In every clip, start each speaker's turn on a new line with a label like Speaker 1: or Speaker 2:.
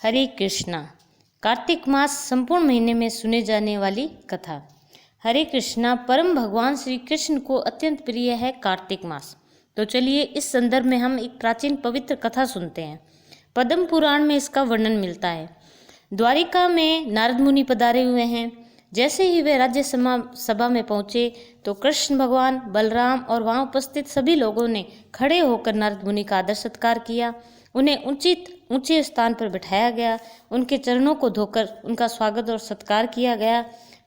Speaker 1: हरे कृष्णा। कार्तिक मास संपूर्ण महीने में सुने जाने वाली कथा। हरे कृष्णा। परम भगवान श्री कृष्ण को अत्यंत प्रिय है कार्तिक मास। तो चलिए इस संदर्भ में हम एक प्राचीन पवित्र कथा सुनते हैं। पद्म पुराण में इसका वर्णन मिलता है। द्वारिका में नारद मुनि पधारे हुए हैं। जैसे ही वे राज्य सभा में पहुंचे तो कृष्ण भगवान, बलराम और वहां उपस्थित सभी लोगों ने खड़े होकर नारद मुनि का आदर सत्कार किया। उन्हें ऊंचे स्थान पर बिठाया गया। उनके चरणों को धोकर उनका स्वागत और सत्कार किया गया।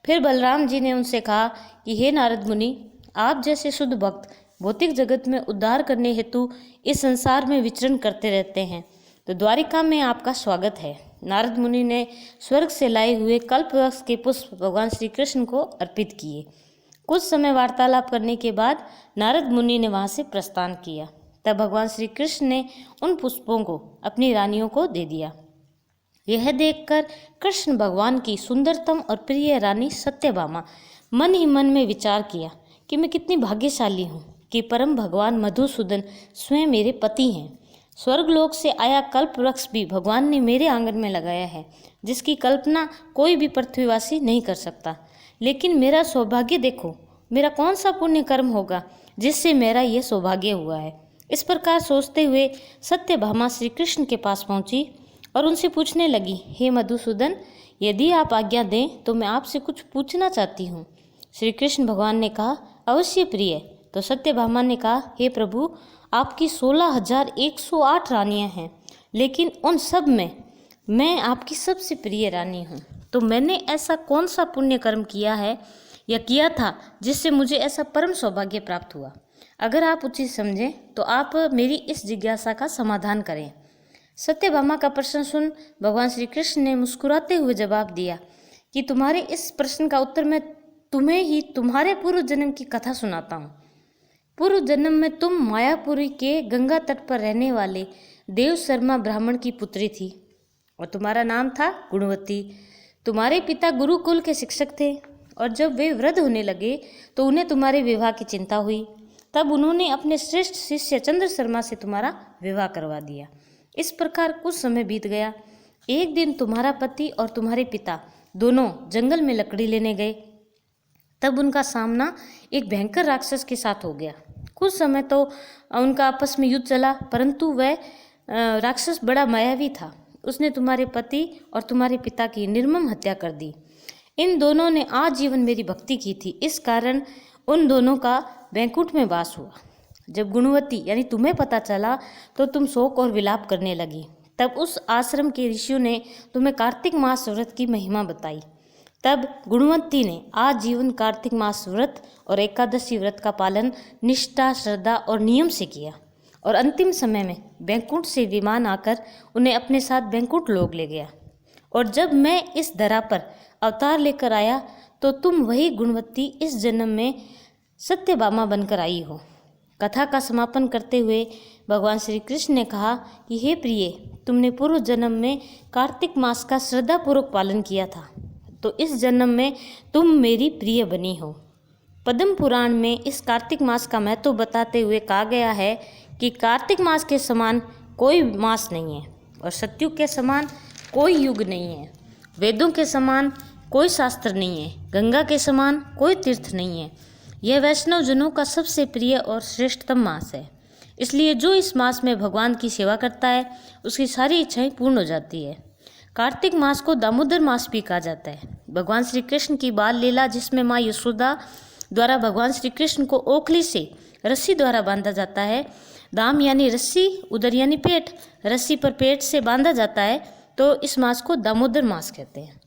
Speaker 1: फिर बलराम जी ने उनसे कहा कि हे नारद मुनि, आप जैसे शुद्ध भक्त भौतिक जगत में उद्धार करने हेतु इस संसार में विचरण करते रहते हैं, तो द्वारिका में आपका स्वागत है। नारद मुनि ने स्वर्ग से लाए हुए कल्पवृक्ष के पुष्प भगवान श्री कृष्ण को अर्पित किए। कुछ समय वार्तालाप करने के बाद नारद मुनि ने वहां से प्रस्थान किया। तब भगवान श्री कृष्ण ने उन पुष्पों को अपनी रानियों को दे दिया। यह देखकर कृष्ण भगवान की सुंदरतम और प्रिय रानी सत्यभामा मन ही मन में विचार किया कि मैं कितनी भाग्यशाली हूँ कि परम भगवान मधुसूदन स्वयं मेरे पति हैं। स्वर्गलोक से आया कल्प वृक्ष भी भगवान ने मेरे आंगन में लगाया है, जिसकी कल्पना कोई भी पृथ्वीवासी नहीं कर सकता। लेकिन मेरा सौभाग्य देखो, मेरा कौन सा पुण्य कर्म होगा जिससे मेरा यह सौभाग्य हुआ है। इस प्रकार सोचते हुए सत्यभामा श्री कृष्ण के पास पहुंची और उनसे पूछने लगी, हे मधुसूदन, यदि आप आज्ञा दें तो मैं आपसे कुछ पूछना चाहती हूँ। श्री कृष्ण भगवान ने कहा, अवश्य प्रिय। तो सत्यभामा ने कहा, हे प्रभु, आपकी 16,108 रानियां हैं, लेकिन उन सब में मैं आपकी सबसे प्रिय रानी हूँ। तो मैंने ऐसा कौन सा पुण्य कर्म किया है या किया था जिससे मुझे ऐसा परम सौभाग्य प्राप्त हुआ। अगर आप उचित समझें तो आप मेरी इस जिज्ञासा का समाधान करें। सत्यभामा का प्रश्न सुन भगवान श्री कृष्ण ने मुस्कुराते हुए जवाब दिया कि तुम्हारे इस प्रश्न का उत्तर मैं तुम्हें ही तुम्हारे पूर्व जन्म की कथा सुनाता हूँ। पूर्व जन्म में तुम मायापुरी के गंगा तट पर रहने वाले देव शर्मा ब्राह्मण की पुत्री थी और तुम्हारा नाम था गुणवती। तुम्हारे पिता गुरुकुल के शिक्षक थे और जब वे वृद्ध होने लगे तो उन्हें तुम्हारे विवाह की चिंता हुई। तब उन्होंने अपने श्रेष्ठ शिष्य चंद्र शर्मा से तुम्हारा विवाह करवा दिया। इस प्रकार कुछ समय बीत गया। एक दिन तुम्हारा पति और तुम्हारे पिता दोनों जंगल में लकड़ी लेने गए। तब उनका सामना एक भयंकर राक्षस के साथ हो गया। कुछ समय तो उनका आपस में युद्ध चला, परंतु वह राक्षस बड़ा मायावी था। उसने तुम्हारे पति और तुम्हारे पिता की निर्मम हत्या कर दी। इन दोनों ने आजीवन मेरी भक्ति की थी, इस कारण उन दोनों का बैकुंठ में वास हुआ। जब गुणवती यानी तुम्हें पता चला तो तुम शोक और विलाप करने लगी। तब उस आश्रम के ऋषियों ने तुम्हें कार्तिक मास व्रत की महिमा बताई। तब गुणवती ने आजीवन कार्तिक मास व्रत और एकादशी व्रत का पालन निष्ठा, श्रद्धा और नियम से किया और अंतिम समय में बैकुंठ से विमान आकर उन्हें अपने साथ बैकुंठ लोक ले गया। और जब मैं इस धरा पर अवतार लेकर आया तो तुम वही गुणवती इस जन्म में सत्यभामा बनकर आई हो। कथा का समापन करते हुए भगवान श्री कृष्ण ने कहा कि हे प्रिय, तुमने पूर्व जन्म में कार्तिक मास का श्रद्धापूर्वक पालन किया था, तो इस जन्म में तुम मेरी प्रिय बनी हो। पद्म पुराण में इस कार्तिक मास का महत्व बताते हुए कहा गया है कि कार्तिक मास के समान कोई मास नहीं है और सतयुग के समान कोई युग नहीं है। वेदों के समान कोई शास्त्र नहीं है। गंगा के समान कोई तीर्थ नहीं है। यह वैष्णव जनों का सबसे प्रिय और श्रेष्ठतम मास है। इसलिए जो इस मास में भगवान की सेवा करता है उसकी सारी इच्छाएं पूर्ण हो जाती है। कार्तिक मास को दामोदर मास भी कहा जाता है। भगवान श्री कृष्ण की बाल लीला, जिसमें माँ यशोदा द्वारा भगवान श्री कृष्ण को ओखली से रस्सी द्वारा बांधा जाता है। दाम यानी रस्सी, उदर यानी पेट, रस्सी पर पेट से बांधा जाता है, तो इस मास को दामोदर मास कहते हैं।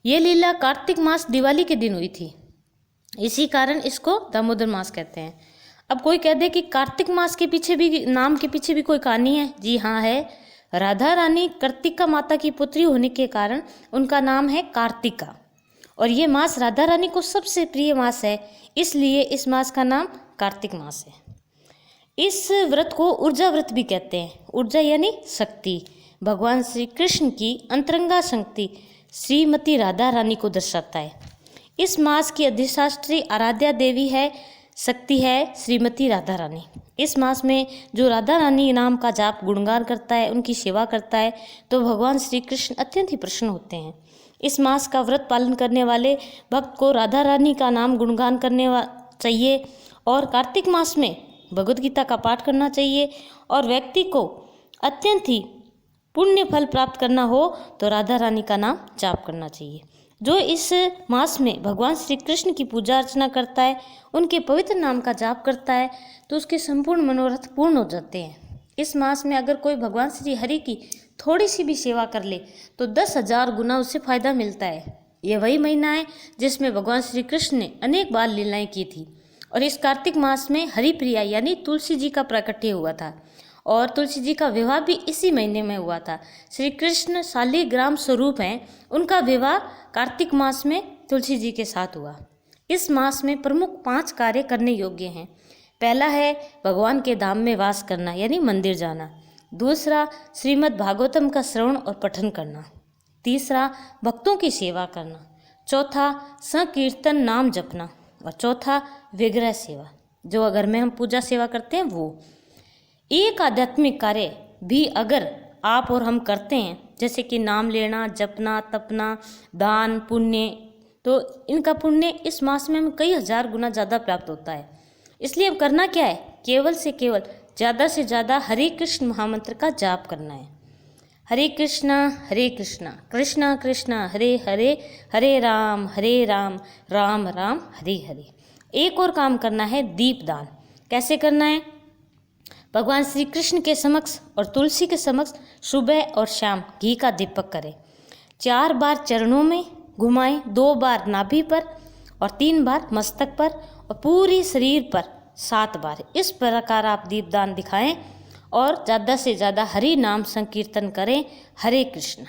Speaker 1: ये लीला कार्तिक मास दिवाली के दिन हुई थी, इसी कारण इसको दामोदर मास कहते हैं। अब कोई कह दे कि कार्तिक मास के पीछे भी, नाम के पीछे भी कोई कहानी है। जी हाँ है। राधा रानी कार्तिका माता की पुत्री होने के कारण उनका नाम है कार्तिका और ये मास राधा रानी को सबसे प्रिय मास है, इसलिए इस मास का नाम कार्तिक मास है। इस व्रत को ऊर्जा व्रत भी कहते हैं। ऊर्जा यानी शक्ति। भगवान श्री कृष्ण की अंतरंगा शक्ति श्रीमती राधा रानी को दर्शाता है। इस मास की अधिष्ठात्री आराध्या देवी है शक्ति है श्रीमती राधा रानी। इस मास में जो राधा रानी नाम का जाप गुणगान करता है, उनकी सेवा करता है, तो भगवान श्री कृष्ण अत्यंत ही प्रसन्न होते हैं। इस मास का व्रत पालन करने वाले भक्त को राधा रानी का नाम गुणगान करने चाहिए और कार्तिक मास में भगवद गीता का पाठ करना चाहिए। और व्यक्ति को अत्यंत ही पुण्य फल प्राप्त करना हो तो राधा रानी का नाम जाप करना चाहिए। जो इस मास में भगवान श्री कृष्ण की पूजा अर्चना करता है, उनके पवित्र नाम का जाप करता है, तो उसके संपूर्ण मनोरथ पूर्ण हो जाते हैं। इस मास में अगर कोई भगवान श्री हरि की थोड़ी सी भी सेवा कर ले तो 10,000 गुना उससे फायदा मिलता है। ये वही महीना है जिसमें भगवान श्री कृष्ण ने अनेक बार लीलाएं की थी। और इस कार्तिक मास में हरिप्रिया यानी तुलसी जी का प्राकट्य हुआ था और तुलसी जी का विवाह भी इसी महीने में हुआ था। श्री कृष्ण शालिग्राम स्वरूप हैं, उनका विवाह कार्तिक मास में तुलसी जी के साथ हुआ। इस मास में प्रमुख 5 कार्य करने योग्य हैं। पहला है भगवान के धाम में वास करना यानी मंदिर जाना। दूसरा श्रीमद् भागवतम का श्रवण और पठन करना। तीसरा भक्तों की सेवा करना। चौथा संकीर्तन नाम जपना। और चौथा विग्रह सेवा, जो घर में हम पूजा सेवा करते हैं वो। एक आध्यात्मिक कार्य भी अगर आप और हम करते हैं, जैसे कि नाम लेना, जपना, तपना, दान, पुण्य, तो इनका पुण्य इस मास में हमें कई हजार गुना ज़्यादा प्राप्त होता है। इसलिए अब करना क्या है, केवल से केवल ज़्यादा से ज़्यादा हरे कृष्ण महामंत्र का जाप करना है। हरे कृष्णा कृष्णा कृष्णा हरे हरे, हरे राम राम राम हरे हरे। एक और काम करना है, दीपदान। कैसे करना है, भगवान श्री कृष्ण के समक्ष और तुलसी के समक्ष सुबह और शाम घी का दीपक करें। 4 बार चरणों में घुमाएं, 2 बार नाभि पर और 3 बार मस्तक पर और पूरी शरीर पर 7 बार। इस प्रकार आप दीपदान दिखाएं और ज़्यादा से ज़्यादा हरि नाम संकीर्तन करें। हरे कृष्ण।